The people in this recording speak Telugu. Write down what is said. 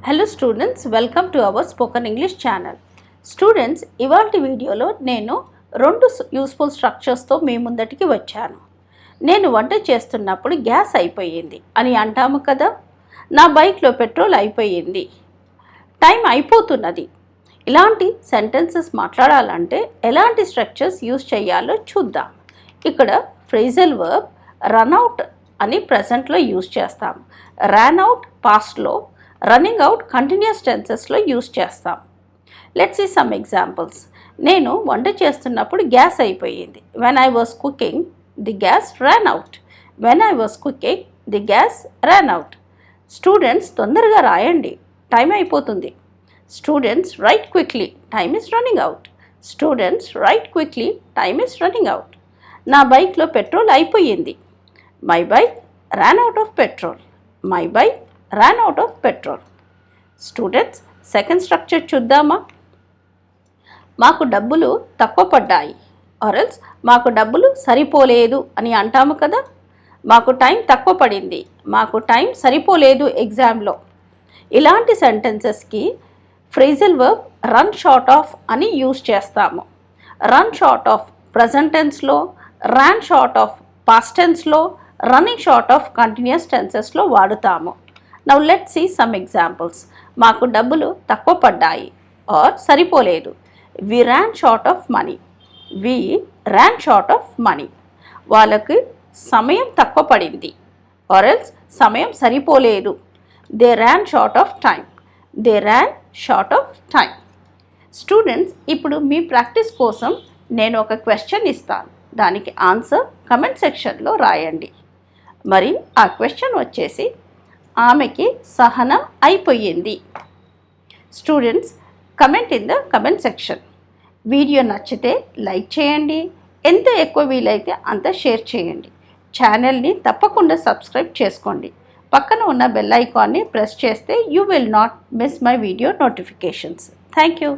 Hello students, welcome to our spoken English channel. Students, ఇవాల్టి వీడియోలో నేను రెండు యూస్ఫుల్ స్ట్రక్చర్స్తో మీ ముందటికి వచ్చాను. నేను వంట చేస్తున్నప్పుడు గ్యాస్ అయిపోయింది అని అంటాము కదా. నా బైక్లో పెట్రోల్ అయిపోయింది, టైం అయిపోతున్నది. ఇలాంటి సెంటెన్సెస్ మాట్లాడాలంటే ఎలాంటి స్ట్రక్చర్స్ యూజ్ చేయాలో చూద్దాం. ఇక్కడ ఫ్రేజల్ వర్బ్ రన్ అవుట్ అని ప్రజెంట్లో యూజ్ చేస్తాం. రన్ అవుట్ పాస్ట్లో, రన్నింగ్ అవుట్ కంటిన్యూస్ టెన్సెస్లో యూజ్ చేస్తాం. Let's see some examples. నేను వంట చేస్తున్నప్పుడు గ్యాస్ అయిపోయింది. When I was cooking the gas run out. When I was cooking the gas run out. Students, తొందరగా రాయండి, టైం అయిపోతుంది. Students, write quickly, time is running out. Students, write quickly, time is running out. నా బైక్లో పెట్రోల్ అయిపోయింది. My bike ran out of petrol. My bike ran out of petrol. Students, second structure చూద్దామా. మాకు డబ్బులు తక్కువ పడ్డాయి, ఆర్ఎల్స్ మాకు డబ్బులు సరిపోలేదు అని అంటాము కదా. మాకు టైం తక్కువ పడింది, మాకు టైం సరిపోలేదు ఎగ్జామ్లో. ఇలాంటి సెంటెన్సెస్కి phrasal verb run short of అని యూజ్ చేస్తాము. రన్ షార్ట్ ఆఫ్ ప్రజెంట్ టెన్స్లో, ran షార్ట్ ఆఫ్ పాస్ట్ టెన్స్లో, రన్నింగ్ షార్ట్ ఆఫ్ కంటిన్యూస్ టెన్సెస్లో వాడుతాము. Now let's see some examples. మాకు డబ్బులు తక్కువ పడ్డాయి ఆర్ సరిపోలేదు. We ran short of money. We ran short of money. వాళ్ళకి సమయం తక్కువ పడింది, ఆర్ ఎల్స్ సమయం సరిపోలేదు. They ran short of time. They ran short of time. Students, ఇప్పుడు మీ ప్రాక్టీస్ కోసం నేను ఒక క్వశ్చన్ ఇస్తాను. దానికి ఆన్సర్ కమెంట్ సెక్షన్లో రాయండి. మరి ఆ క్వశ్చన్ వచ్చేసి, ఆమెకి సహనం అయిపోయింది. Students, comment in the comment section. Video నచ్చితే లైక్ చేయండి, ఎంత ఎక్కువ వీలైతే అంత షేర్ చేయండి. ఛానల్ని తప్పకుండా సబ్స్క్రైబ్ చేసుకోండి. పక్కన ఉన్న బెల్ ఐకాన్ని ప్రెస్ చేస్తే you will not miss my video notifications. Thank you.